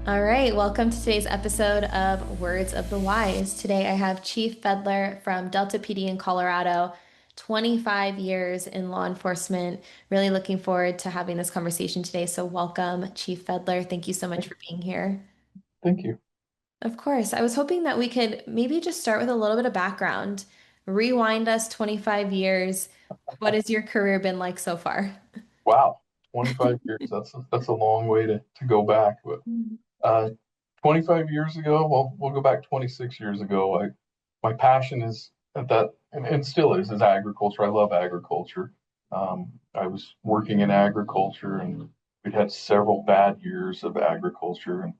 All right, welcome to today's episode of Words of the Wise. Today I have Chief Fedler from Delta PD in Colorado, 25 years in law enforcement. Really looking forward to having this conversation today. So, welcome, Chief Fedler. Thank you so much for being here. Thank you. Of course, I was hoping that we could maybe just start with a little bit of background. Rewind us 25 years. What has your career been like so far? Wow, 25 years. That's a long way to go back. But uh, 25 years ago, well, we'll go back 26 years ago. My passion is at that, and still is agriculture. I love agriculture. I was working in agriculture, and we'd had several bad years of agriculture. And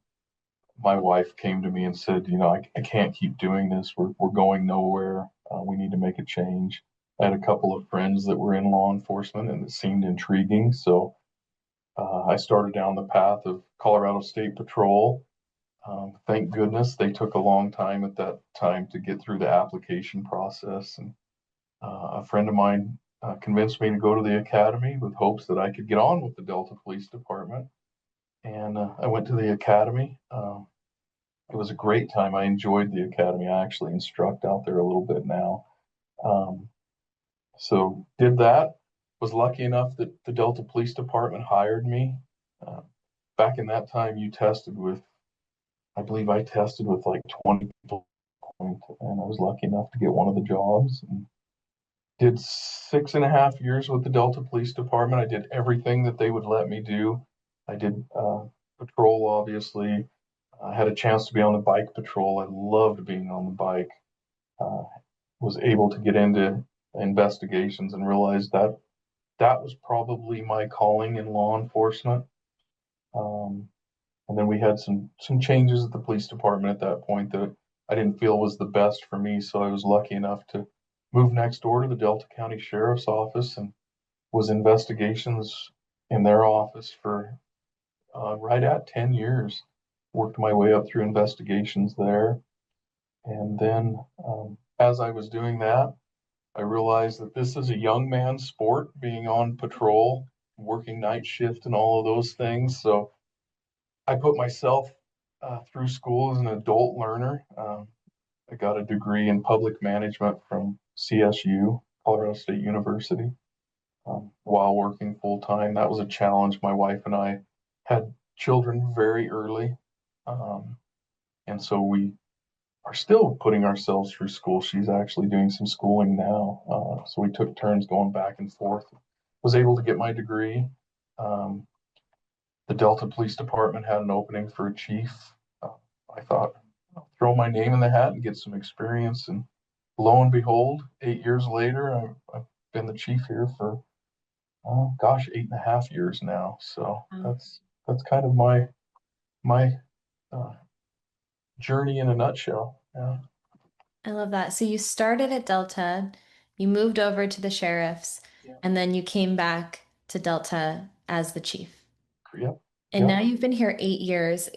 my wife came to me and said, I can't keep doing this. We're going nowhere. We need to make a change. I had a couple of friends that were in law enforcement, and it seemed intriguing. So I started down the path of Colorado State Patrol. Thank goodness they took a long time at that time to get through the application process. And a friend of mine convinced me to go to the academy with hopes that I could get on with the Delta Police Department. And I went to the academy. It was a great time. I enjoyed the academy. I actually instruct out there a little bit now. Um, so did that. Was lucky enough that the Delta Police Department hired me. Uh, Back in that time, you tested with, I believe I tested with like 20 people, and I was lucky enough to get one of the jobs. And did 6.5 years with the Delta Police Department. I did everything that they would let me do. I did patrol, obviously. I had a chance to be on the bike patrol. I loved being on the bike. Uh, was able to get into investigations and realized that that was probably my calling in law enforcement. Um, and then we had some changes at the police department at that point that I didn't feel was the best for me. So I was lucky enough to move next door to the Delta County Sheriff's Office and was investigations in their office for right at 10 years. Worked my way up through investigations there. And then as I was doing that, I realized that this is a young man's sport, being on patrol, working night shift, and all of those things. So I put myself through school as an adult learner. I got a degree in public management from CSU, Colorado State University, while working full time. That was a challenge. My wife and I had children very early. Um, and so we are still putting ourselves through school. She's actually doing some schooling now. So we took turns going back and forth. Was able to get my degree. Um, the Delta Police Department had an opening for a chief. Uh, I thought, I'll throw my name in the hat and get some experience. And lo and behold, 8 years later, I've been the chief here for, oh gosh, 8.5 years now. So Wow. that's kind of my uh, journey in a nutshell. Yeah. I love that. So you started at Delta, you moved over to the sheriff's, Yeah. and then you came back to Delta as the chief. Yep. And Yep. now you've been here 8 years.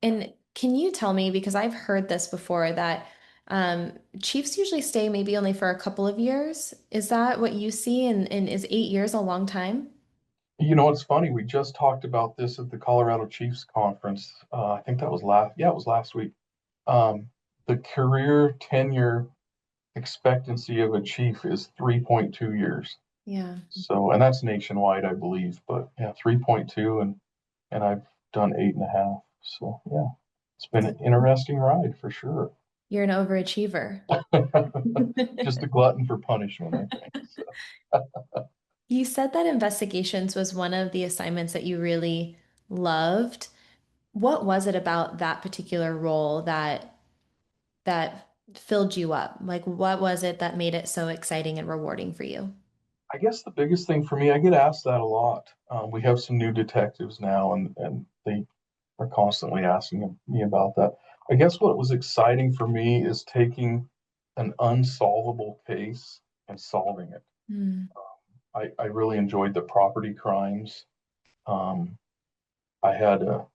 And can you tell me, because I've heard this before, that chiefs usually stay maybe only for a couple of years. Is that what you see? And is 8 years a long time? You know, it's funny. We just talked about this at the Colorado Chiefs conference. I think that was yeah, it was last week. Um, the career tenure expectancy of a chief is 3.2 years. Yeah. So, and that's nationwide, I believe. But yeah, 3.2, and I've done 8.5. So yeah, it's been So an interesting ride for sure. you're an overachiever. Just a glutton for punishment, I think. So. You said that investigations was one of the assignments that you really loved. What was it about that particular role that filled you up? Like, what was it that made it so exciting and rewarding for you? I guess the biggest thing for me, I get asked that a lot. We have some new detectives now, and they are constantly asking me about that. I guess what was exciting for me is taking an unsolvable case and solving it. Hmm. I really enjoyed the property crimes. Um, I had a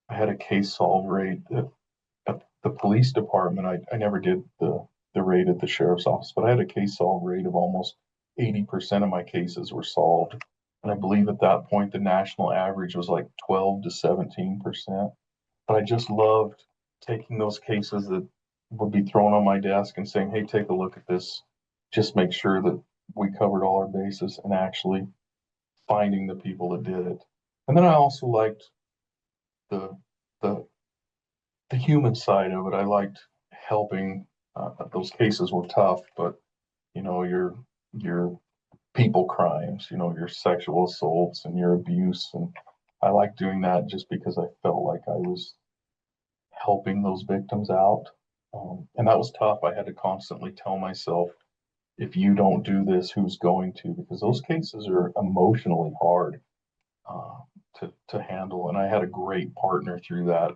I had a case solve rate at the police department. I never did the raid at the sheriff's office, but I had a case solve rate of almost 80% of my cases were solved. And I believe at that point the national average was like 12 to 17%. but I just loved taking those cases that would be thrown on my desk and saying, "Hey, take a look at this. Just make sure that we covered all our bases," and actually finding the people that did it. And then I also liked the the the human side of it. I liked helping. Those cases were tough, but your people crimes, your sexual assaults and your abuse, and I like doing that just because I felt like I was helping those victims out. And that was tough. I had to constantly tell myself, if you don't do this, who's going to? Because those cases are emotionally hard uh, to handle. And I had a great partner through that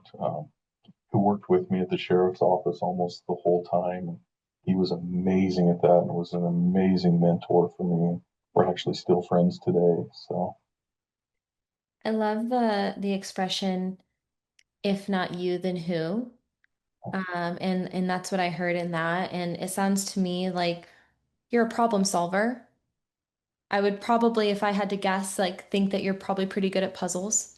who worked with me at the sheriff's office almost the whole time. He was amazing at that and was an amazing mentor for me. We're actually still friends today. So I love the expression, if not you, then who? And that's what I heard in that. And it sounds to me like you're a problem solver. I would probably, if I had to guess, like think that you're probably pretty good at puzzles.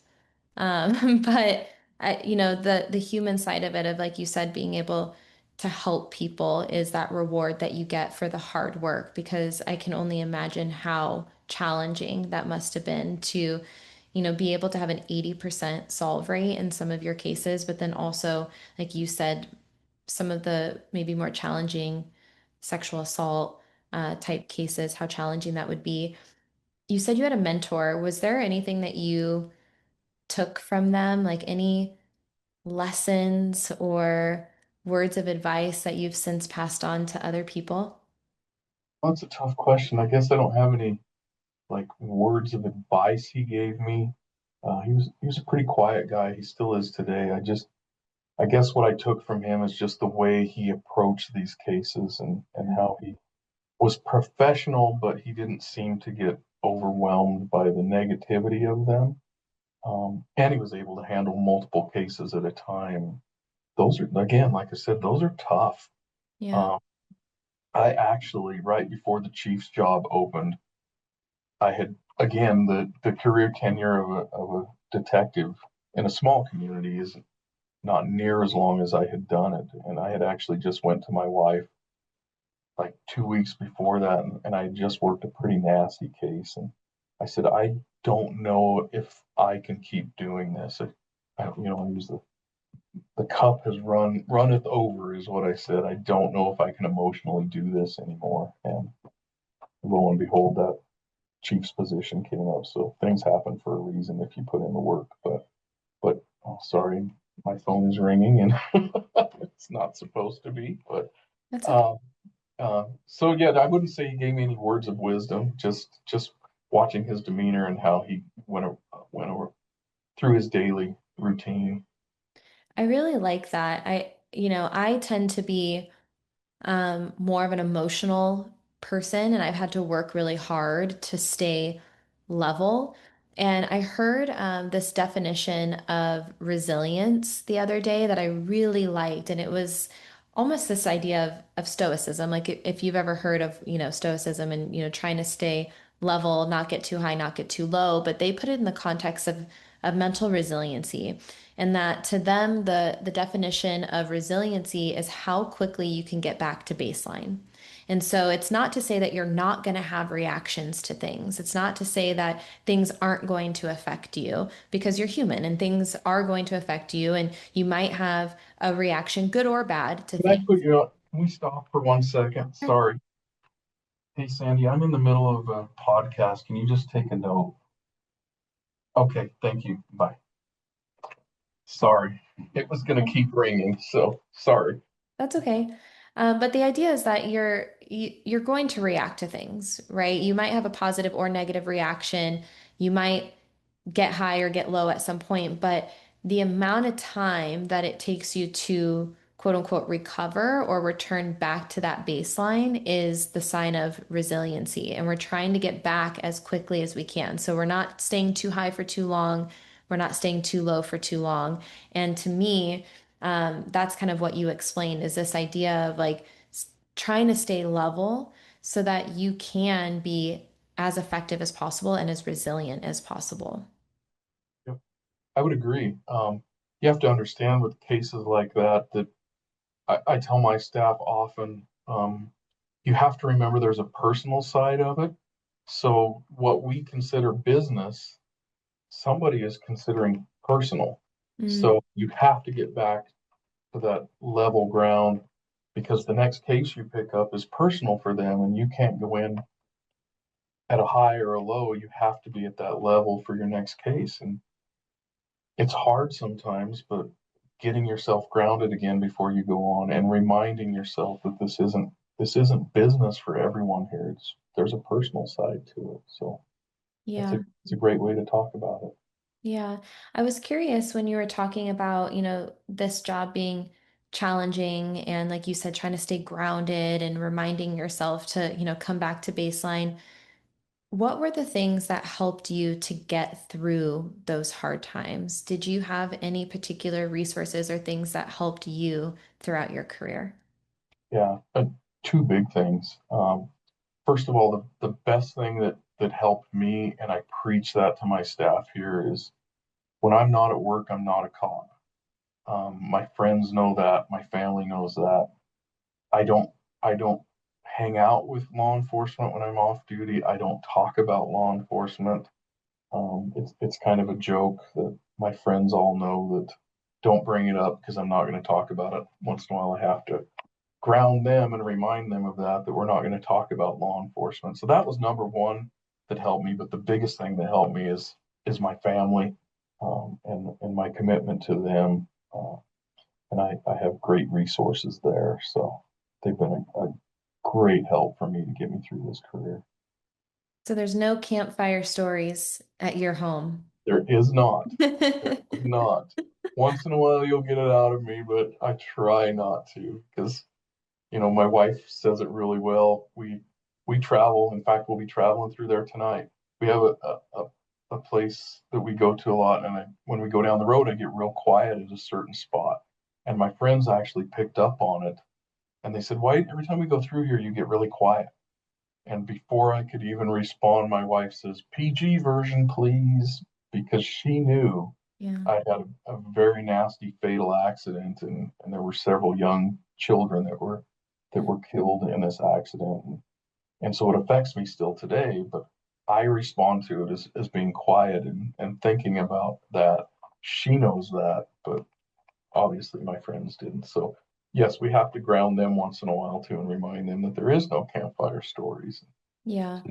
But the human side of it, of like you said, being able to help people is that reward that you get for the hard work, because I can only imagine how challenging that must have been to, be able to have an 80% solve rate in some of your cases, but then also, like you said, some of the maybe more challenging sexual assault type cases, how challenging that would be. You said you had a mentor. Was there anything that you took from them, like any lessons or words of advice that you've since passed on to other people? that's a tough question. I guess I don't have any like words of advice he gave me. He was a pretty quiet guy. He still is today. I guess what I took from him is just the way he approached these cases and how he was professional, but he didn't seem to get overwhelmed by the negativity of them. And he was able to handle multiple cases at a time. Those are, again, like I said, those are tough. Yeah. Um, I actually, right before the Chiefs job opened, I had, again, the career tenure of a detective in a small community is not near as long as I had done it. And I had actually just went to my wife like 2 weeks before that, and I had just worked a pretty nasty case. And I said, I don't know if I can keep doing this. I use the cup has runneth over is what I said. I don't know if I can emotionally do this anymore. And lo and behold, that Chief's position came up. So things happen for a reason if you put in the work. But oh, sorry, my phone is ringing and it's not supposed to be. But That's okay. uh, so yeah, I wouldn't say he gave me any words of wisdom. Just watching his demeanor and how he went over through his daily routine. I really like that. I tend to be more of an emotional person, and I've had to work really hard to stay level. And I heard this definition of resilience the other day that I really liked, and it was almost this idea of stoicism. Like if you've ever heard of, stoicism and, trying to stay level, not get too high, not get too low, but they put it in the context of mental resiliency. And that to them, the definition of resiliency is how quickly you can get back to baseline. And so it's not to say that you're not going to have reactions to things. It's not to say that things aren't going to affect you, because you're human and things are going to affect you. And you might have a reaction, good or bad, to Can I things. put you on? Can we stop for 1 second? Sorry. Hey, Sandy, I'm in the middle of a podcast. Can you just take a note? Okay, thank you. Bye. Sorry. It was going to keep ringing, so sorry. That's okay. But the idea is that you're going to react to things, right? You might have a positive or negative reaction. You might get high or get low at some point, but the amount of time that it takes you to quote unquote recover or return back to that baseline is the sign of resiliency. And we're trying to get back as quickly as we can. So we're not staying too high for too long. We're not staying too low for too long. And to me, that's kind of what you explained, is this idea of like trying to stay level so that you can be as effective as possible and as resilient as possible. Yep, I would agree. you have to understand with cases like that that I tell my staff often, you have to remember there's a personal side of it. So what we consider business, somebody is considering personal. Mm, So you have to get back to that level ground because the next case you pick up is personal for them and you can't go in at a high or a low. You have to be at that level for your next case. And it's hard sometimes, but getting yourself grounded again before you go on and reminding yourself that this isn't business for everyone here. There's a personal side to it. So yeah. it's a great way to talk about it. Yeah. I was curious when you were talking about, this job being challenging and like you said, trying to stay grounded and reminding yourself to, come back to baseline. What were the things that helped you to get through those hard times? Did you have any particular resources or things that helped you throughout your career? Yeah, two big things. First of all, the best thing that helped me, and I preach that to my staff here, is when I'm not at work, I'm not a cop. My friends know that. My family knows that. I don't I don't hang out with law enforcement when I'm off duty. I don't talk about law enforcement. It's kind of a joke that my friends all know that don't bring it up because I'm not going to talk about it. Once in a while, I have to ground them and remind them of that we're not going to talk about law enforcement. So that was number one that helped me. But the biggest thing that helped me is my family and my commitment to them. And I have great resources there. So they've been a great help for me to get me through this career. So there's no campfire stories at your home. There is not. There is not. Once in a while you'll get it out of me, but I try not to because my wife says it really well. We travel. In fact, we'll be traveling through there tonight. We have a place that we go to a lot, and when we go down the road, I get real quiet at a certain spot. And my friends actually picked up on it, and they said, "Why every time we go through here, you get really quiet?" And before I could even respond, my wife says, "PG version, please," because she knew Yeah. I had a very nasty fatal accident, and there were several young children that were killed in this accident. And so it affects me still today, but I respond to it as being quiet and thinking about that. She knows that, but obviously my friends didn't. So yes, we have to ground them once in a while too and remind them that there is no campfire stories. Yeah.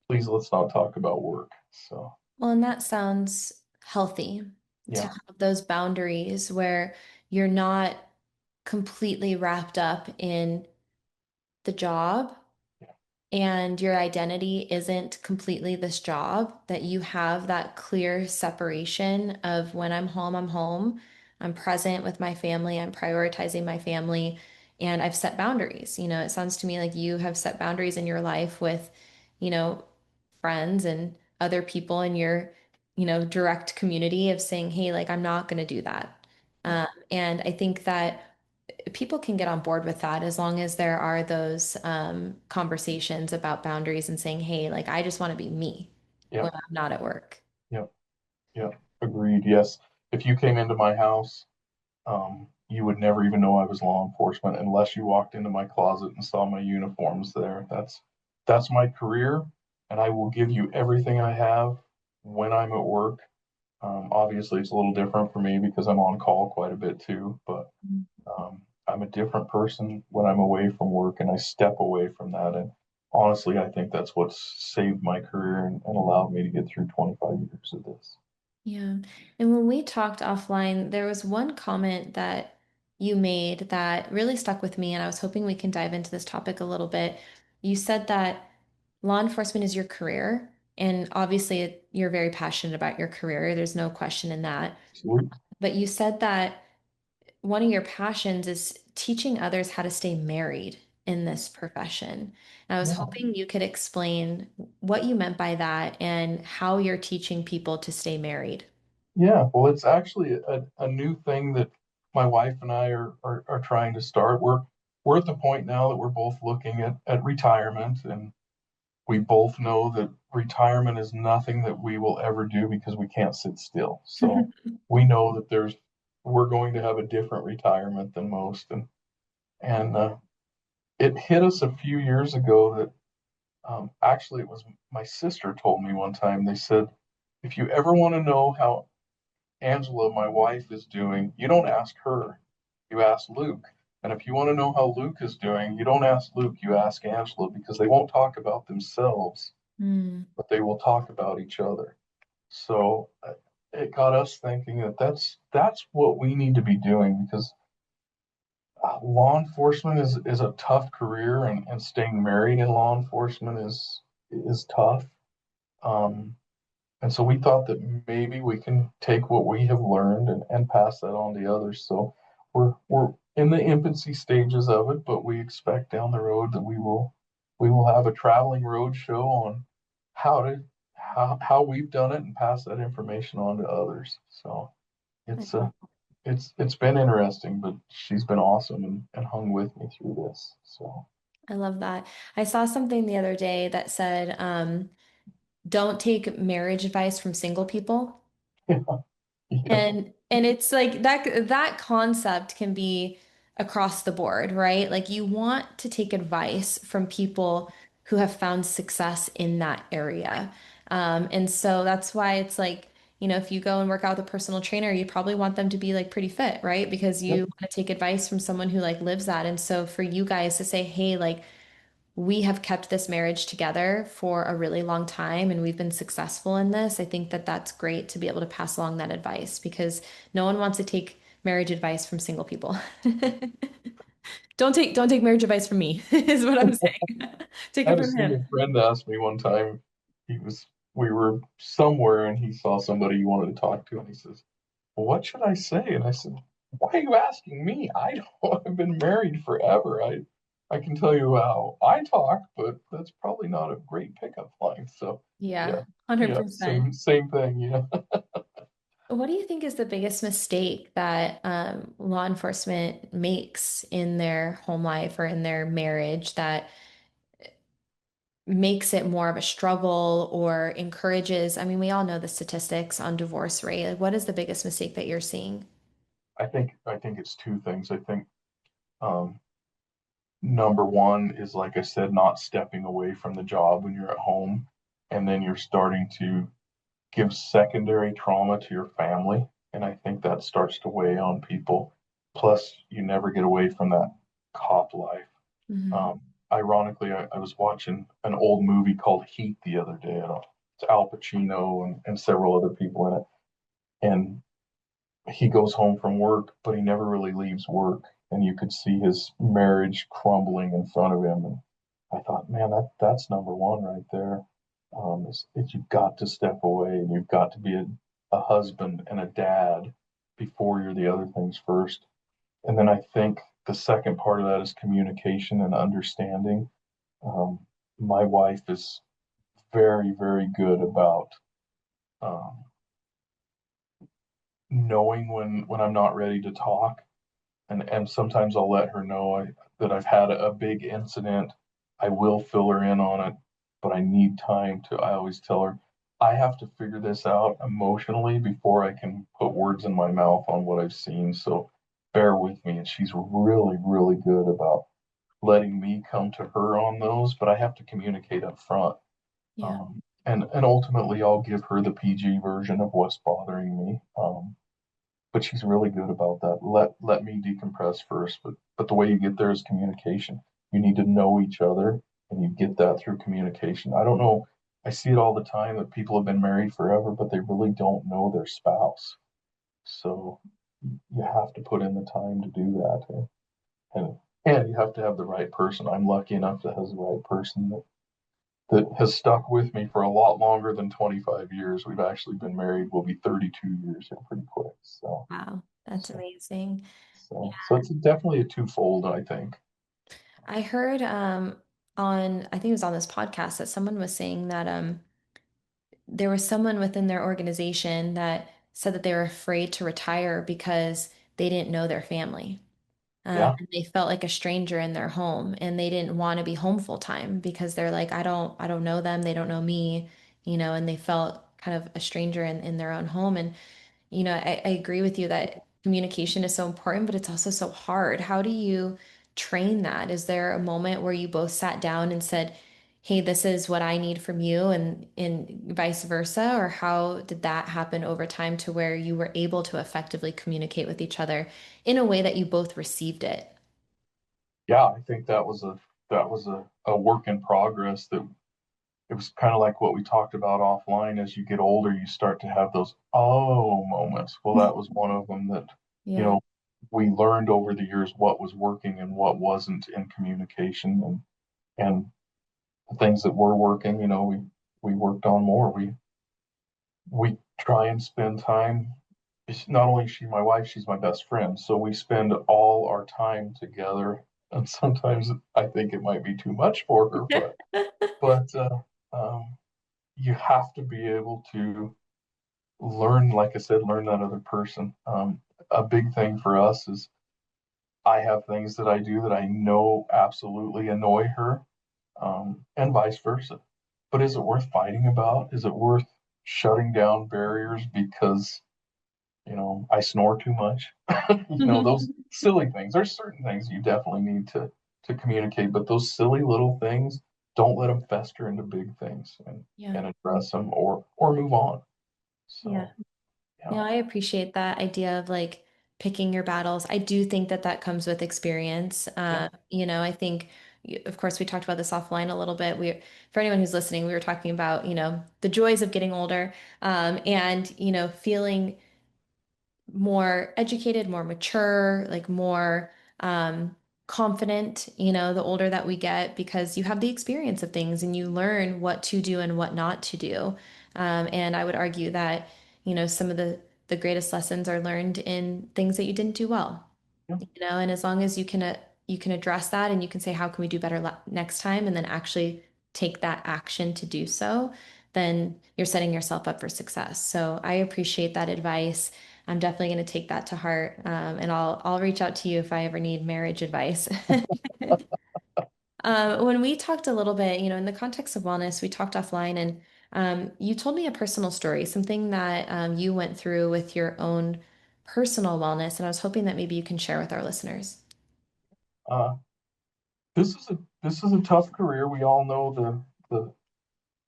Please let's not talk about work. So Well, and that sounds healthy to yeah, have those boundaries where you're not completely wrapped up in the job yeah, and your identity isn't completely this job, that you have that clear separation of when I'm home, I'm home. I'm present with my family, I'm prioritizing my family, and I've set boundaries. It sounds to me like you have set boundaries in your life with, you know, friends and other people in your, direct community of saying, hey, like, I'm not going to do that. yeah, And I think that people can get on board with that as long as there are those conversations about boundaries and saying, hey, like, I just want to be me yeah, when I'm not at work. yeah, yeah. Agreed. Yes. If you came into my house, you would never even know I was law enforcement unless you walked into my closet and saw my uniforms there. That's my career, and I will give you everything I have when I'm at work. Obviously, it's a little different for me because I'm on call quite a bit too, but I'm a different person when I'm away from work, and I step away from that. And honestly, I think that's what's saved my career and allowed me to get through 25 years of this. Yeah. And when we talked offline, there was one comment that you made that really stuck with me, and I was hoping we can dive into this topic a little bit. You said that law enforcement is your career, and obviously you're very passionate about your career. There's no question in that. Absolutely. But you said that one of your passions is teaching others how to stay married in this profession. And I was Yeah. hoping you could explain what you meant by that and how you're teaching people to stay married. Yeah, well, it's actually a new thing that my wife and I are trying to start. We're at the point now that we're both looking at retirement, and we both know that retirement is nothing that we will ever do because we can't sit still. So we know that we're going to have a different retirement than most. And it hit us a few years ago that actually it was my sister told me one time. They said, if you ever want to know how Angela, my wife, is doing, you don't ask her, you ask Luke. And if you want to know how Luke is doing, you don't ask Luke, you ask Angela because they won't talk about themselves, Mm, but they will talk about each other. So it got us thinking that that's what we need to be doing because law enforcement is a tough career, and staying married in law enforcement is tough. Um, and so we thought that maybe we can take what we have learned and pass that on to others. So we're in the infancy stages of it, but we expect down the road that we will have a traveling road show on how to how we've done it and pass that information on to others. So I it's love, it's been interesting, but she's been awesome and hung with me through this. So I love that. I saw something the other day that said, don't take marriage advice from single people. yeah, yeah, And it's like that concept can be across the board, right? Like you want to take advice from people who have found success in that area. And so that's why it's like, if you go and work out with a personal trainer, you probably want them to be like pretty fit, right? Because you yep. want to take advice from someone who like lives that. And so for you guys to say, hey, like we have kept this marriage together for a really long time and we've been successful in this. I think that that's great to be able to pass along that advice because no one wants to take marriage advice from single people. Don't take marriage advice from me, is what I'm saying. Take I it had a from him. single friend ask me one time, he was, we were somewhere and he saw somebody he wanted to talk to, and he says, well, what should I say? And I said, why are you asking me? I don't, I've been married forever. I can tell you how I talk, but that's probably not a great pickup line. So Yeah, yeah, yeah, 100%. same thing. Yeah. What do you think is the biggest mistake that law enforcement makes in their home life or in their marriage that makes it more of a struggle or encourages, I mean, we all know the statistics on divorce rate. Like, what is the biggest mistake that you're seeing? I think it's two things. I think um, number one is, like I said, not stepping away from the job when you're at home, and then you're starting to give secondary trauma to your family. And I think that starts to weigh on people. Plus, you never get away from that cop life. Hmm. Ironically, I was watching an old movie called Heat the other day. It's Al Pacino and several other people in it. And he goes home from work, but he never really leaves work. And you could see his marriage crumbling in front of him. And I thought, man, that's number one right there. Is you've got to step away and you've got to be a husband and a dad before you're the other things first. And then I think the second part of that is communication and understanding. Um, my wife is very, very good about um, knowing when I'm not ready to talk, and sometimes I'll let her know that I've had a big incident. I will fill her in on it, but I need time to. I always tell her I have to figure this out emotionally before I can put words in my mouth on what I've seen. So bear with me. And she's really, really good about letting me come to her on those, but I have to communicate up front. Yeah. And ultimately, I'll give her the PG version of what's bothering me. But she's really good about that. Let me decompress first. But the way you get there is communication. You need to know each other, and you get that through communication. I don't know. I see it all the time that people have been married forever, but they really don't know their spouse. So you have to put in the time to do that, and you have to have the right person. I'm lucky enough to have the right person that has stuck with me for a lot longer than 25 years. We've actually been married. We'll be 32 years here pretty quick. So, Wow, that's so, amazing. Yeah. so it's definitely a twofold, I think. I heard I think it was on this podcast that someone was saying that there was someone within their organization that said that they were afraid to retire because they didn't know their family. Yeah, And they felt like a stranger in their home and they didn't want to be home full time because they're like, I don't know them. They don't know me, and they felt kind of a stranger in their own home. And, I agree with you that communication is so important, but it's also so hard. How do you train that? Is there a moment where you both sat down and said, "Hey, this is what I need from you," and vice versa? Or how did that happen over time to where you were able to effectively communicate with each other in a way that you both received it? Yeah, I think that was a work in progress that it was kind of like what we talked about offline. As you get older, you start to have those oh moments. Well, that was one of them that, you Yeah. know, we learned over the years what was working and what wasn't in communication and the things that were working, we worked on more. We try and spend time. Not only is she my wife, she's my best friend. So we spend all our time together. And sometimes I think it might be too much for her, but um, you have to be able to learn, like I said, learn that other person. A big thing for us is I have things that I do that I know absolutely annoy her, and vice versa. But is it worth fighting about? Is it worth shutting down barriers because, I snore too much? Those silly things. There's certain things you definitely need to communicate, but those silly little things, don't let them fester into big things Yeah. and address them or move on. Yeah. So, yeah. Yeah, I appreciate that idea of like picking your battles. I do think that that comes with experience. Yeah. I think, of course, we talked about this offline a little bit. For anyone who's listening, we were talking about, the joys of getting older, and, feeling more educated, more mature, like more confident, the older that we get, because you have the experience of things and you learn what to do and what not to do. And I would argue that, some of the greatest lessons are learned in things that you didn't do well. Yeah. And as long as you can address that and you can say, how can we do better next time? And then actually take that action to do so, then you're setting yourself up for success. So I appreciate that advice. I'm definitely going to take that to heart. And I'll reach out to you if I ever need marriage advice. When we talked a little bit, in the context of wellness, we talked offline, and you told me a personal story, something that you went through with your own personal wellness, and I was hoping that maybe you can share with our listeners. Uh, this is a tough career. We all know the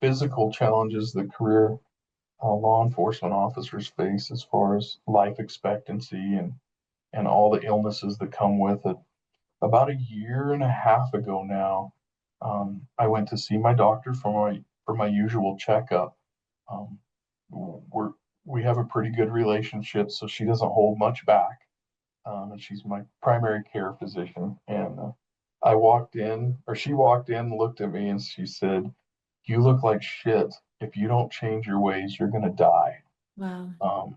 physical challenges that career law enforcement officers face as far as life expectancy and all the illnesses that come with it. About a year and a half ago now, I went to see my doctor for my usual checkup. Um, we're we have a pretty good relationship, so she doesn't hold much back. And she's my primary care physician. And I walked in, or she walked in, looked at me, and she said, "You look like shit. If you don't change your ways, you're gonna die." Wow. Um,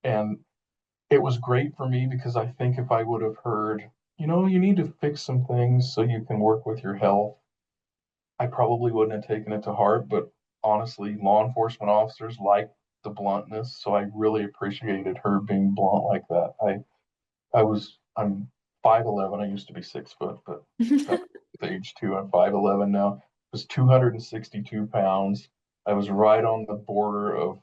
and it was great for me because I think if I would have heard, you need to fix some things so you can work with your health, I probably wouldn't have taken it to heart. But honestly, law enforcement officers like the bluntness, so I really appreciated her being blunt like that. I'm 5'11". I used to be 6 foot, but with age two, I'm 5'11" now. I was 262 pounds. I was right on the border of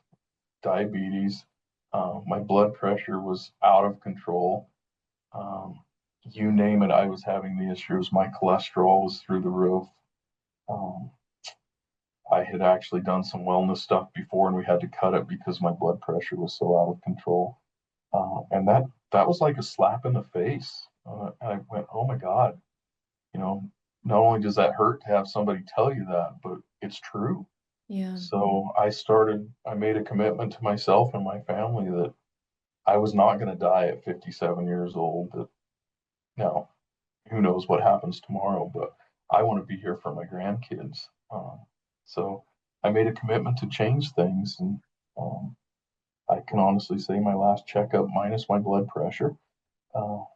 diabetes. My blood pressure was out of control. Um, you name it, I was having the issues. My cholesterol was through the roof. Um, I had actually done some wellness stuff before, and we had to cut it because my blood pressure was so out of control. And that was like a slap in the face. And I went, oh my God, you know, not only does that hurt to have somebody tell you that, but it's true. Yeah. So I made a commitment to myself and my family that I was not going to die at 57 years old. That now, who knows what happens tomorrow, but I want to be here for my grandkids. So I made a commitment to change things. And um, I can honestly say my last checkup, minus my blood pressure,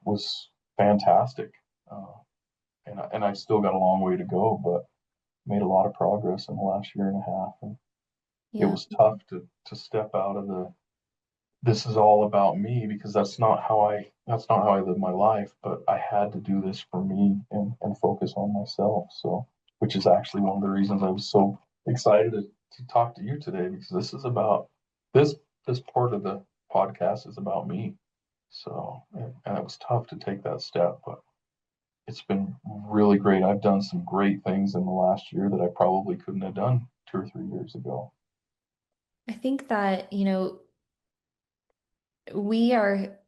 was fantastic. Uh, and I still got a long way to go, but made a lot of progress in the last year and a half. And it Yeah. was tough to step out of the this is all about me because that's not how I live my life, but I had to do this for me and focus on myself. So, which is actually one of the reasons I was so excited to talk to you today, because this is about this this part of the podcast is about me. So, and it was tough to take that step, but it's been really great. I've done some great things in the last year that I probably couldn't have done 2 or 3 years ago. I think that, we are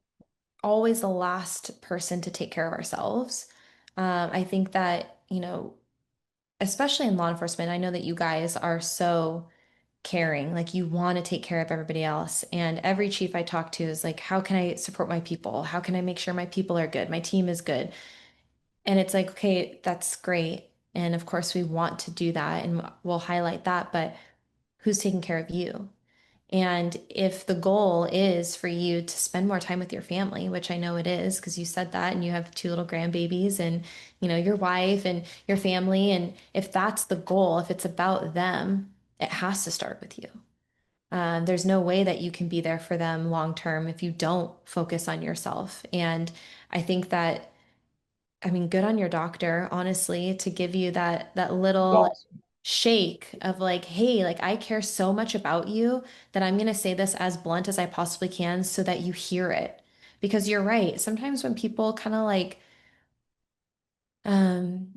always the last person to take care of ourselves. I think that, especially in law enforcement, I know that you guys are so caring, like you want to take care of everybody else. And every chief I talk to is like, how can I support my people? How can I make sure my people are good? My team is good. And it's like, okay, that's great. And of course, we want to do that and we'll highlight that, but who's taking care of you? And if the goal is for you to spend more time with your family, which I know it is because you said that and you have two little grandbabies and your wife and your family, and if that's the goal, if it's about them, it has to start with you. There's no way that you can be there for them long term if you don't focus on yourself. And I think that, I mean, good on your doctor, honestly, to give you that It's little awesome. shake of like, hey, like I care so much about you that I'm going to say this as blunt as I possibly can so that you hear it. Because you're right. Sometimes when people kind of um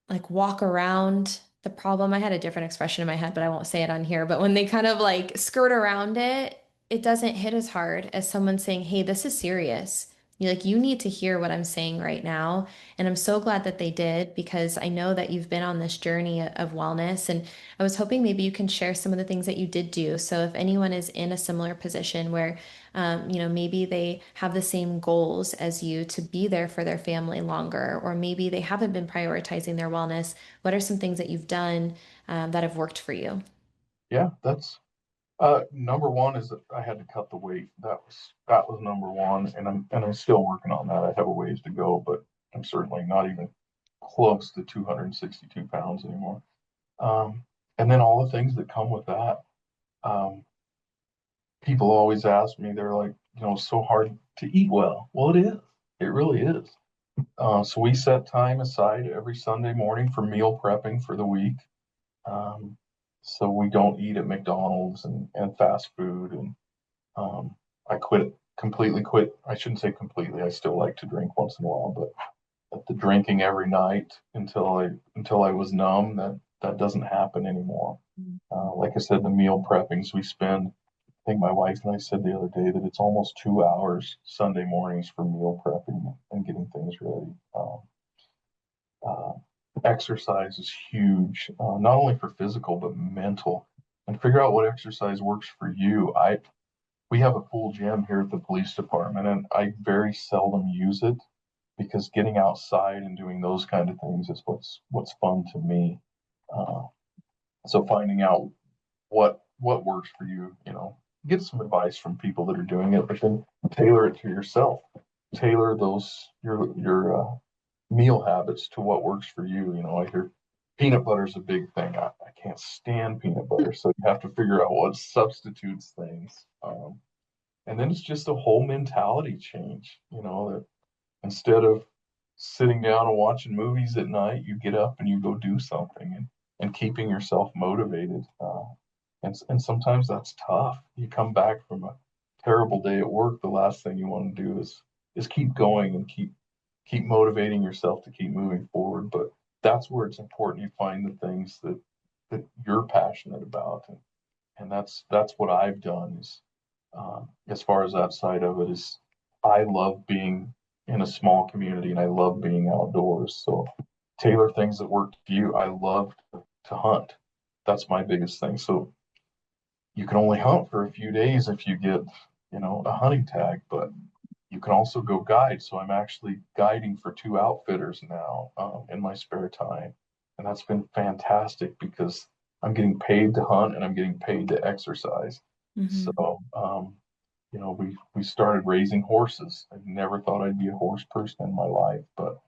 like walk around the problem. I had a different expression in my head, but I won't say it on here. But when they kind of like skirt around it, it doesn't hit as hard as someone saying, "Hey, this is serious. You need to hear what I'm saying right now." And I'm so glad that they did because I know that you've been on this journey of wellness. And I was hoping maybe you can share some of the things that you did do. So if anyone is in a similar position where maybe they have the same goals as you to be there for their family longer, or maybe they haven't been prioritizing their wellness. What are some things that you've done that have worked for you? Yeah, that's number one is that I had to cut the weight. That was number one, and I'm still working on that. I have a ways to go, but I'm certainly not even close to 262 pounds anymore. Um, and then all the things that come with that. Um, People always ask me, they're like, so hard to eat well. Well, it is. It really is. So we set time aside every Sunday morning for meal prepping for the week. Um, so we don't eat at McDonald's and fast food. And I completely quit. I shouldn't say completely. I still like to drink once in a while, but the drinking every night until I was numb, that doesn't happen anymore. Like I said, the meal preppings we spend. I think my wife and I said the other day that it's almost 2 hours Sunday mornings for meal prepping and getting things ready. Uh, Exercise is huge, not only for physical but mental. And figure out what exercise works for you. We have a full gym here at the police department, and I very seldom use it because getting outside and doing those kind of things is what's fun to me. Uh, so finding out what works for you, get some advice from people that are doing it, but then tailor it to yourself. Tailor those your meal habits to what works for you. I hear peanut butter is a big thing. I can't stand peanut butter, so you have to figure out what substitutes things. And then it's just a whole mentality change. That instead of sitting down and watching movies at night, you get up and you go do something and keeping yourself motivated. And sometimes that's tough. You come back from a terrible day at work, the last thing you want to do is keep going and keep motivating yourself to keep moving forward. But that's where it's important you find the things that you're passionate about, and that's what I've done is as far as that side of it is I love being in a small community and I love being outdoors. So tailor things that work for you. I love to hunt. That's my biggest thing. So you can only hunt for a few days if you get, a hunting tag, but you can also go guide. So I'm actually guiding for two outfitters now in my spare time. And that's been fantastic because I'm getting paid to hunt and I'm getting paid to exercise. So, Hmm. we started raising horses. I never thought I'd be a horse person in my life, but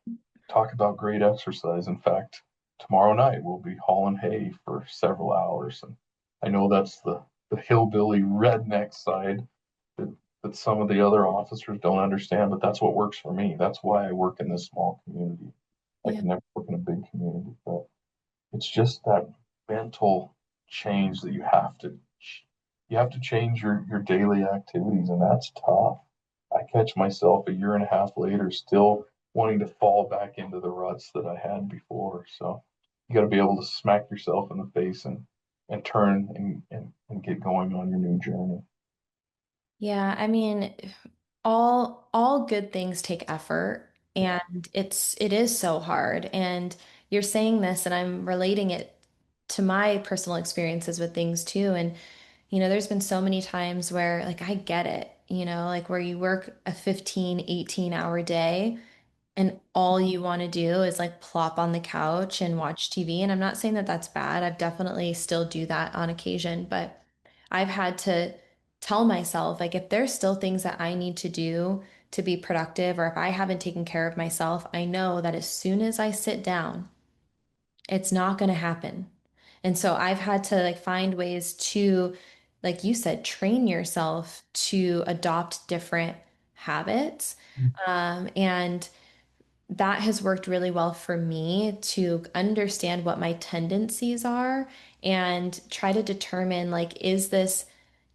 talk about great exercise. In fact, tomorrow night we'll be hauling hay for several hours. And I know that's the hillbilly redneck side that, that some of the other officers don't understand, but that's what works for me. That's why I work in this small community. I Yeah. can never work in a big community, but it's just that mental change that you have to change your daily activities, and that's tough. I catch myself a year and a half later still wanting to fall back into the ruts that I had before. So you got to be able to smack yourself in the face and turn and get going on your new journey. Yeah, I mean, all good things take effort, Yeah. and it is so hard. And you're saying this, and I'm relating it to my personal experiences with things too. And there's been so many times where like I get it, like where you work a 15, 18-hour day and all you want to do is like plop on the couch and watch TV. And I'm not saying that that's bad. I've definitely still do that on occasion, but I've had to tell myself like if there's still things that I need to do to be productive, or if I haven't taken care of myself, I know that as soon as I sit down, it's not going to happen. And so I've had to like find ways to, like you said, train yourself to adopt different habits. And that has worked really well for me to understand what my tendencies are and try to determine like, is this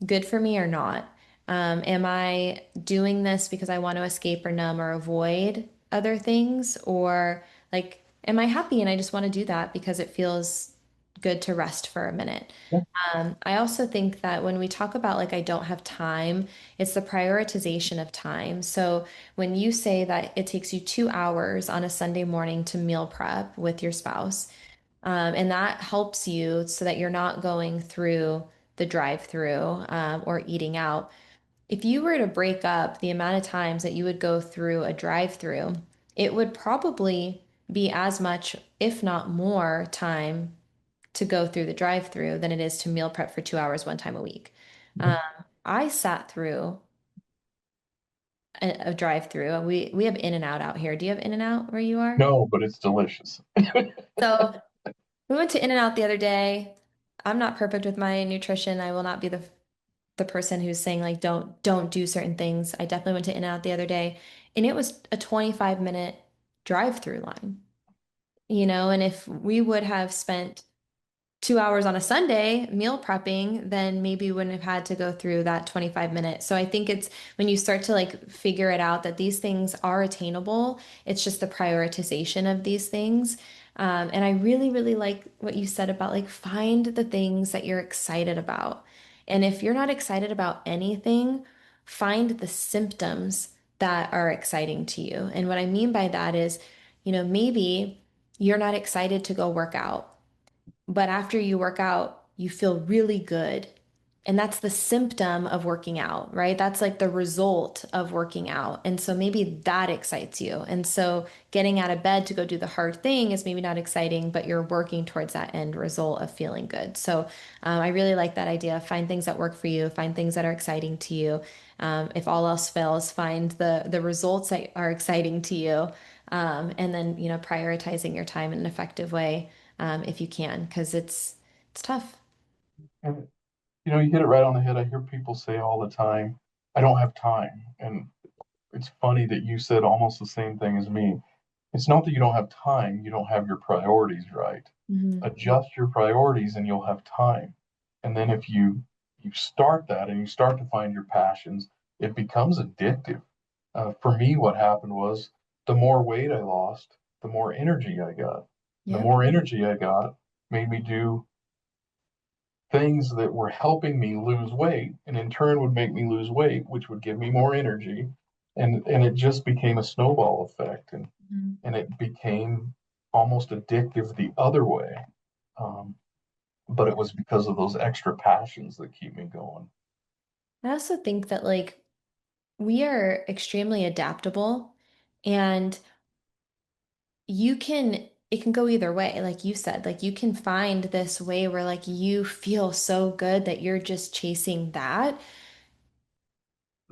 good for me or not? Am I doing this because I want to escape or numb or avoid other things? Or like, am I happy and I just want to do that because it feels good to rest for a minute? Yeah. I also think that when we talk about like I don't have time, it's the prioritization of time. So when you say that it takes you 2 hours on a Sunday morning to meal prep with your spouse, and that helps you so that you're not going through the drive-through or eating out. If you were to break up the amount of times that you would go through a drive-through, it would probably be as much, if not more, time to go through the drive-through than it is to meal prep for 2 hours one time a week. Um, I sat through a drive-through. We have In-N-Out out here. Do you have In-N-Out where you are? No, but it's delicious. So we went to In-N-Out the other day. I'm not perfect with my nutrition. I will not be the person who's saying like don't do certain things. I definitely went to In-N-Out the other day, and it was a 25-minute drive-through line. And if we would have spent 2 hours on a Sunday meal prepping, then maybe we wouldn't have had to go through that 25 minutes. So I think it's when you start to like figure it out that these things are attainable, it's just the prioritization of these things. And I really, really like what you said about like find the things that you're excited about. And if you're not excited about anything, find the symptoms that are exciting to you. And what I mean by that is, maybe you're not excited to go work out, but after you work out, you feel really good. And that's the symptom of working out, right? That's like the result of working out. And so maybe that excites you. And so getting out of bed to go do the hard thing is maybe not exciting, but you're working towards that end result of feeling good. So I really like that idea. Find things that work for you, find things that are exciting to you. If all else fails, find the results that are exciting to you. And then, prioritizing your time in an effective way if you can, because it's tough. And you hit it right on the head. I hear people say all the time, I don't have time. And it's funny that you said almost the same thing as me. It's not that you don't have time, you don't have your priorities right. Hmm. Adjust your priorities and you'll have time. And then if you start that and you start to find your passions, it becomes addictive. For me, what happened was the more weight I lost, the more energy I got. The Yep. more energy I got made me do things that were helping me lose weight and in turn would make me lose weight, which would give me more energy. And it just became a snowball effect Mhm. and it became almost addictive the other way. Um, but it was because of those extra passions that keep me going. I also think that like we are extremely adaptable, and it can go either way. Like you said, like you can find this way where like you feel so good that you're just chasing that.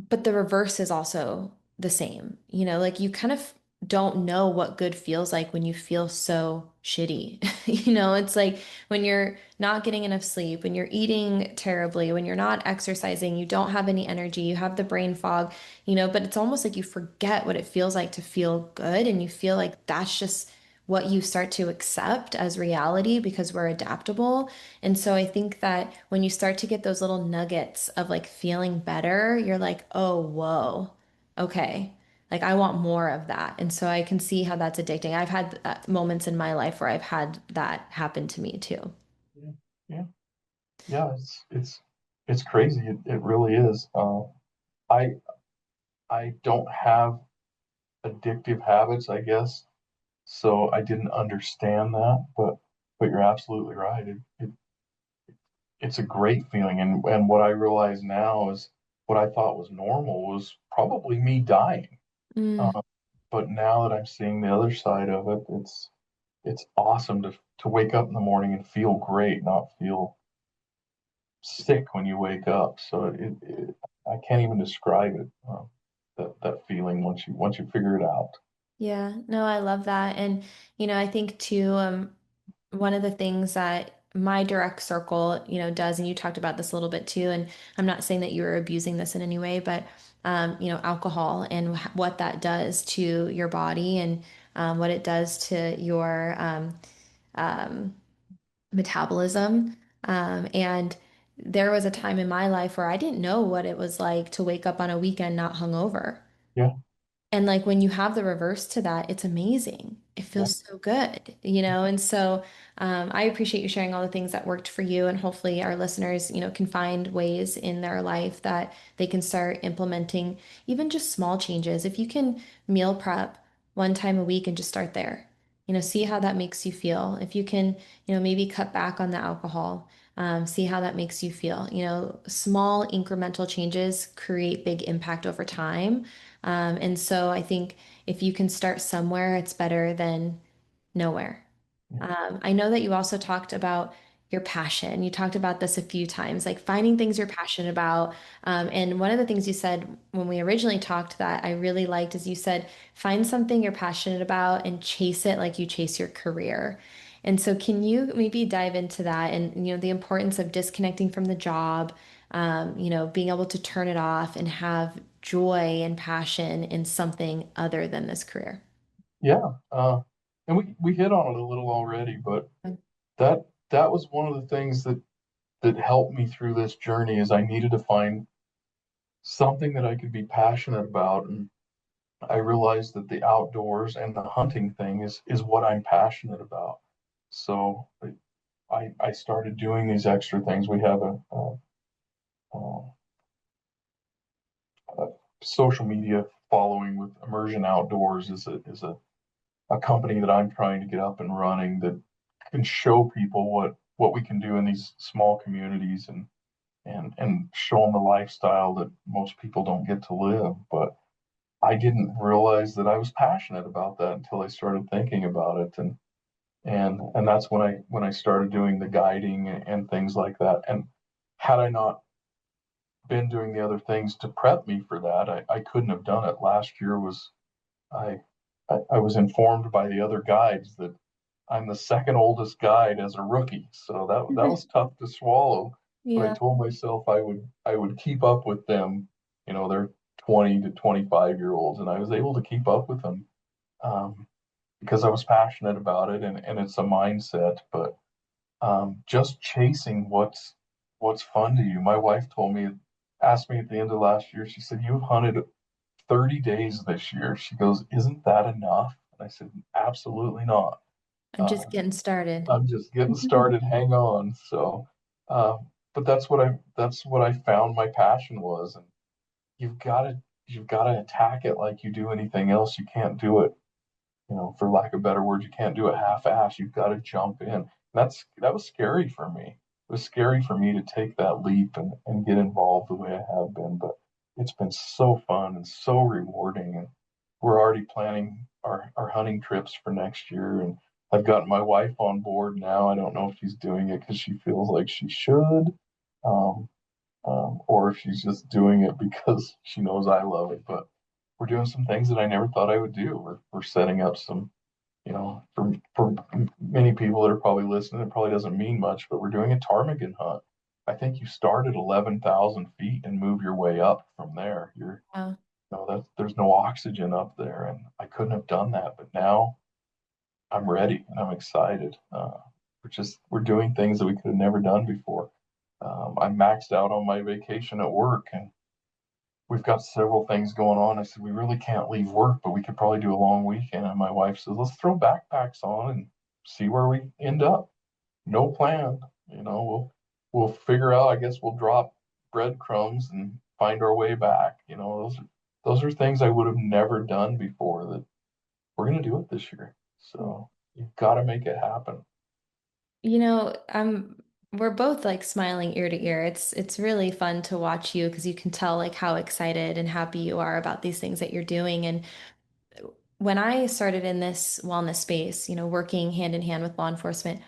But the reverse is also the same. Like you kind of don't know what good feels like when you feel so shitty. It's like when you're not getting enough sleep, when you're eating terribly, when you're not exercising, you don't have any energy, you have the brain fog, but it's almost like you forget what it feels like to feel good, and you feel like that's just what you start to accept as reality because we're adaptable. And so I think that when you start to get those little nuggets of like feeling better, you're like, oh, whoa. okay, like I want more of that. And so I can see how that's addicting. I've had moments in my life where I've had that happen to me too. Yeah, yeah, yeah. It's crazy. It really is. I I don't have addictive habits, I guess. So I didn't understand that, but you're absolutely right. It's a great feeling, and what I realize now is what I thought was normal was probably me dying. Mm, Uh, but now that I'm seeing the other side of it, it's awesome to wake up in the morning and feel great, not feel sick when you wake up. So I can't even describe it. That feeling once you figure it out. yeah, no, I love that. And, I think too, one of the things that my direct circle, does, and you talked about this a little bit too, and I'm not saying that you're abusing this in any way, but, alcohol and what that does to your body and what it does to your um, metabolism. And there was a time in my life where I didn't know what it was like to wake up on a weekend not hungover. Yeah, And like when you have the reverse to that, it's amazing. It yeah, feels so good. And so I appreciate you sharing all the things that worked for you. And hopefully our listeners, can find ways in their life that they can start implementing even just small changes. If you can meal prep one time a week and just start there, see how that makes you feel. If you can, maybe cut back on the alcohol, see how that makes you feel. Small incremental changes create big impact over time. And so I think if you can start somewhere, it's better than nowhere. yeah, I know that you also talked about your passion. You talked about this a few times, like finding things you're passionate about. And one of the things you said when we originally talked that I really liked is you said, find something you're passionate about and chase it like you chase your career. And so, can you maybe dive into that and, the importance of disconnecting from the job, being able to turn it off and have joy and passion in something other than this career? yeah. And we hit on it a little already, but that was one of the things that helped me through this journey is I needed to find something that I could be passionate about. And I realized that the outdoors and the hunting thing is what I'm passionate about. So I started doing these extra things. We have a social media following with Immersion Outdoors is a company that I'm trying to get up and running that can show people what we can do in these small communities and show them the lifestyle that most people don't get to live. But I didn't realize that I was passionate about that until I started thinking about it, and that's when I started doing the guiding and things like that. And had I not been doing the other things to prep me for that, I couldn't have done it. Last year was I, I was informed by the other guides that I'm the second oldest guide as a rookie, so that was tough to swallow. But I Yeah. told myself I would keep up with them. They're 20 to 25-year olds, and I was able to keep up with them because I was passionate about it, and it's a mindset. But just chasing what's fun to you. My wife asked me at the end of last year. She said, "You've hunted 30 days this year." She goes, "Isn't that enough?" And I said, "Absolutely not. I'm Uh, just getting started. I'm just getting started. Hang on." So, uh, but that's what I found my passion was, and you've got to you've got to attack it like you do anything else. You can't do it, for lack of better words, you can't do it half-ass. You've got to jump in. That was scary for me. It was scary for me to take that leap and get involved the way I have been, but it's been so fun and so rewarding. And we're already planning our hunting trips for next year. And I've gotten my wife on board now. I don't know if she's doing it because she feels like she should, um, or if she's just doing it because she knows I love it. But we're doing some things that I never thought I would do. We're setting up some, for many people that are probably listening, it probably doesn't mean much, but we're doing a ptarmigan hunt. I think you start at 11,000 feet and move your way up from there. Wow. There's no oxygen up there, and I couldn't have done that. But now I'm ready and I'm excited. We're doing things that we could have never done before. I maxed out on my vacation at work, and we've got several things going on. I said, we really can't leave work, but we could probably do a long weekend. And my wife says, let's throw backpacks on and see where we end up. No plan. We'll figure out, I guess we'll drop breadcrumbs and find our way back. Those are things I would have never done before that we're gonna do it this year. So you've got to make it happen. You know, we're both like smiling ear to ear. It's really fun to watch you because you can tell like how excited and happy you are about these things that you're doing. And when I started in this wellness space, working hand in hand with law enforcement,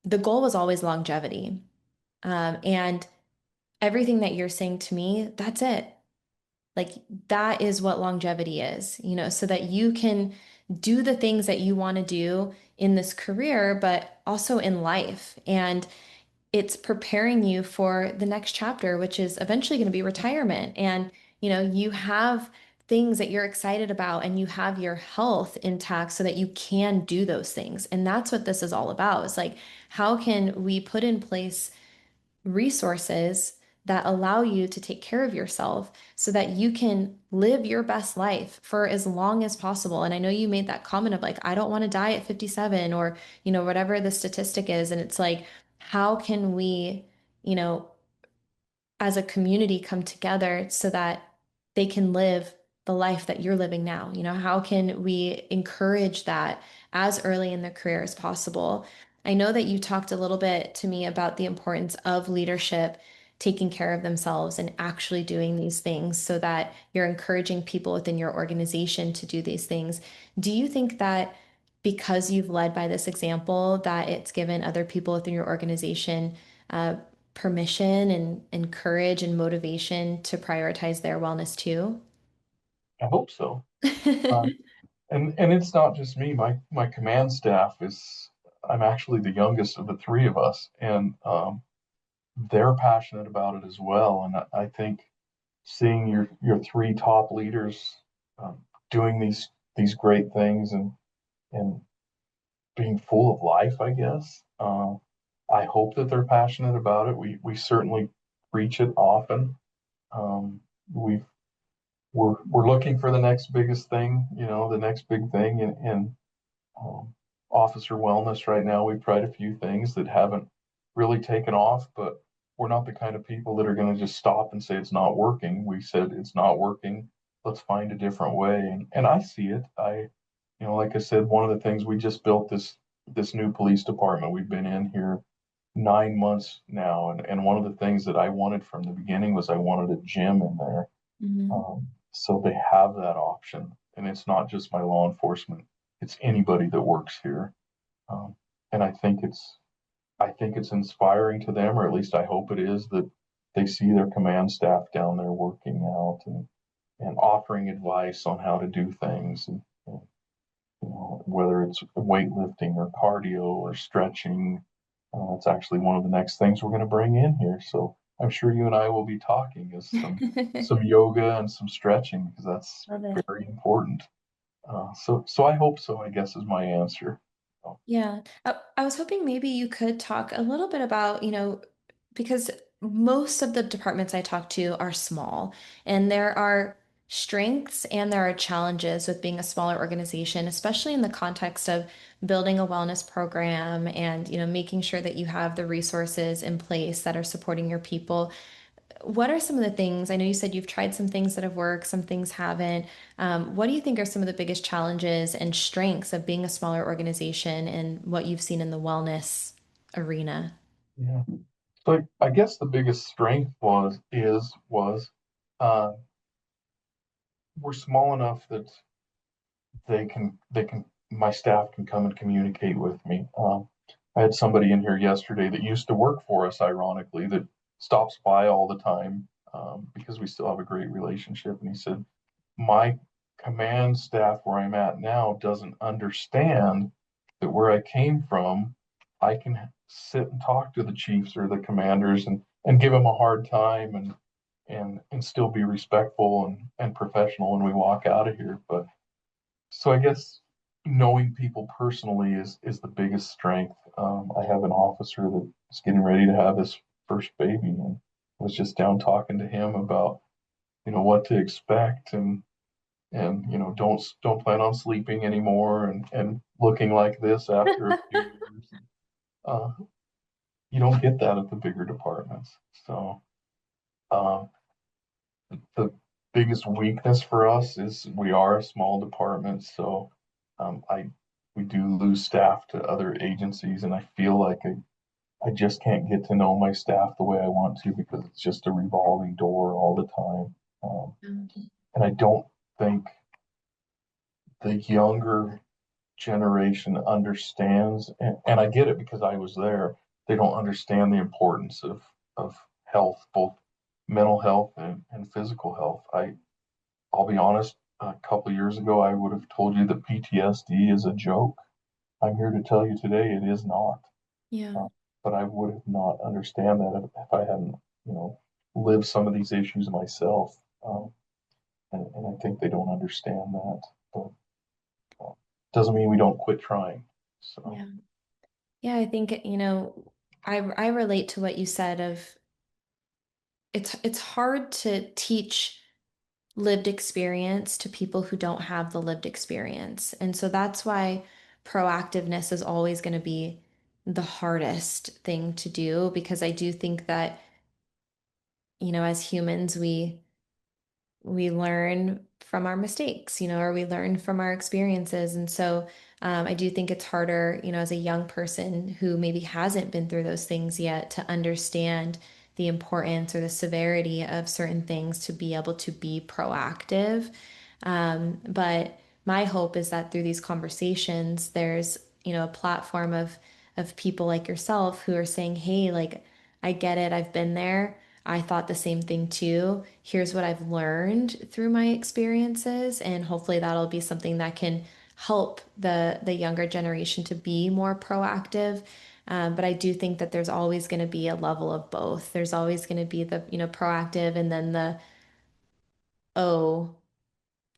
the goal was always longevity. And everything that you're saying to me, that's it. Like that is what longevity is, so that you can do the things that you want to do in this career, but also in life. And it's preparing you for the next chapter, which is eventually going to be retirement. And, you have things that you're excited about and you have your health intact so that you can do those things. And that's what this is all about. It's like, how can we put in place resources that allow you to take care of yourself so that you can live your best life for as long as possible. And I know you made that comment of like, I don't want to die at 57 or, whatever the statistic is. And it's like, how can we, you know, as a community come together so that they can live the life that you're living now? How can we encourage that as early in their career as possible? I know that you talked a little bit to me about the importance of leadership taking care of themselves and actually doing these things so that you're encouraging people within your organization to do these things. Do you think that because you've led by this example, that it's given other people within your organization uh, permission and courage and motivation to prioritize their wellness too? I hope so. Uh, and it's not just me. My command staff is. I'm actually the youngest of the three of us, and they're passionate about it as well. And I think seeing your three top leaders um, doing these great things and being full of life, I guess. I hope that they're passionate about it. We certainly preach it often. Um, we we're looking for the next biggest thing, the next big thing in um, officer wellness right now. We've tried a few things that haven't really taken off, but we're not the kind of people that are going to just stop and say it's not working. We said it's not working. Let's find a different way. And I see it. Like I said, one of the things we just built this new police department. We've been in here 9 months now, and one of the things that I wanted from the beginning was I wanted a gym in there, Mhm. so they have that option, and it's not just my law enforcement; it's anybody that works here. Um, and I think it's inspiring to them, or at least I hope it is, that they see their command staff down there working out and offering advice on how to do things, and whether it's weightlifting or cardio or stretching. It's actually one of the next things we're going to bring in here. So I'm sure you and I will be talking is some yoga and some stretching because that's Love it. very important. So I hope so, I guess is my answer. So, Yeah. I was hoping maybe you could talk a little bit about, because most of the departments I talk to are small, and there are strengths and there are challenges with being a smaller organization, especially in the context of building a wellness program and, making sure that you have the resources in place that are supporting your people. What are some of the things? I know you said you've tried some things that have worked, some things haven't. What do you think are some of the biggest challenges and strengths of being a smaller organization and what you've seen in the wellness arena? yeah. So I guess the biggest strength was uh, we're small enough that they can my staff can come and communicate with me. I had somebody in here yesterday that used to work for us, ironically, that stops by all the time because we still have a great relationship. And he said, my command staff where I'm at now doesn't understand that where I came from, I can sit and talk to the chiefs or the commanders and give them a hard time and still be respectful and professional when we walk out of here. But so I guess knowing people personally is the biggest strength. I have an officer that's getting ready to have his first baby, and I was just down talking to him about what to expect, and don't plan on sleeping anymore and looking like this after a few years. Uh, you don't get that at the bigger departments. So uh, the biggest weakness for us is we are a small department, so I we do lose staff to other agencies, and I feel like I just can't get to know my staff the way I want to because it's just a revolving door all the time. And I don't think the younger generation understands, and I get it because I was there. They don't understand the importance of health, both mental health and physical health. I'll be honest, a couple of years ago, I would have told you that PTSD is a joke. I'm here to tell you today it is not. Yeah. Uh, but I would have not understand that if I hadn't, you know, lived some of these issues myself. And I think they don't understand that. But doesn't mean we don't quit trying. So Yeah. Yeah, I think, I relate to what you said of it's hard to teach lived experience to people who don't have the lived experience. And so that's why proactiveness is always going to be the hardest thing to do because I do think that, as humans, we learn from our mistakes, or we learn from our experiences. And so I do think it's harder, as a young person who maybe hasn't been through those things yet to understand the importance or the severity of certain things to be able to be proactive. But my hope is that through these conversations, there's, a platform of people like yourself who are saying, hey, like, I get it, I've been there. I thought the same thing too. Here's what I've learned through my experiences, and hopefully that'll be something that can help the younger generation to be more proactive. But I do think that there's always going to be a level of both. There's always going to be the, proactive and then the oh,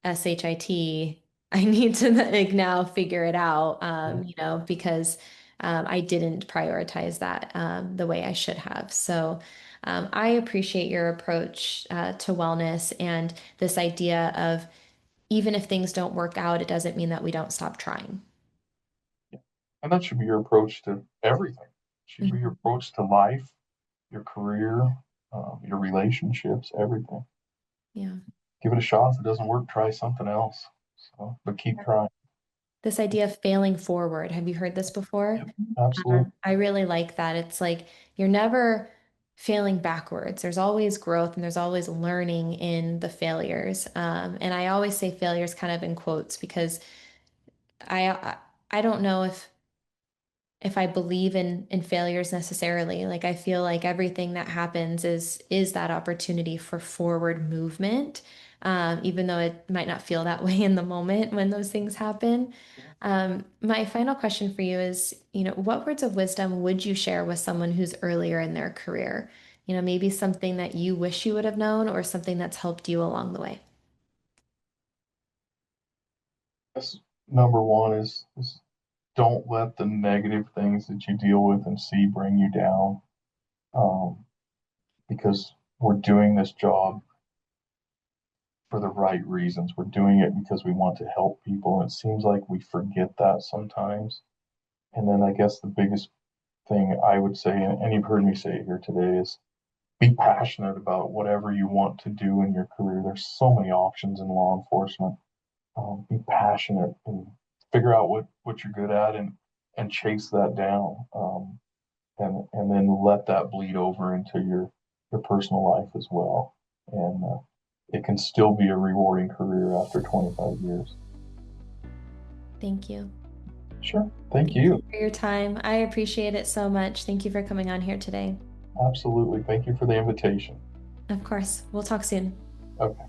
SHIT. I need to like now figure it out, because I didn't prioritize that the way I should have. So I appreciate your approach to wellness and this idea of even if things don't work out, it doesn't mean that we don't stop trying. yeah. And that should be your approach to everything. Should be your Mhm. approach to life, your career, your relationships, everything. Yeah. Give it a shot. If it doesn't work, try something else. So, but keep trying. This idea of failing forward. Have you heard this before? Yep, absolutely. I really like that. It's like you're never failing backwards. There's always growth and there's always learning in the failures. And I always say failures kind of in quotes because I don't know if I believe in failures necessarily. Like I feel like everything that happens is that opportunity for forward movement, even though it might not feel that way in the moment when those things happen. My final question for you is, what words of wisdom would you share with someone who's earlier in their career? Maybe something that you wish you would have known or something that's helped you along the way. That's number one is don't let the negative things that you deal with and see bring you down. Um, because we're doing this job for the right reasons. We're doing it because we want to help people. And it seems like we forget that sometimes. And then I guess the biggest thing I would say, and you've heard me say it here today, is be passionate about whatever you want to do in your career. There's so many options in law enforcement. Be passionate and figure out what you're good at and chase that down. And then let that bleed over into your personal life as well. And it can still be a rewarding career after 25 years. Thank you. Sure. Thank Thank you you. for your time. I appreciate it so much. Thank you for coming on here today. Absolutely. Thank you for the invitation. Of course. We'll talk soon. Okay.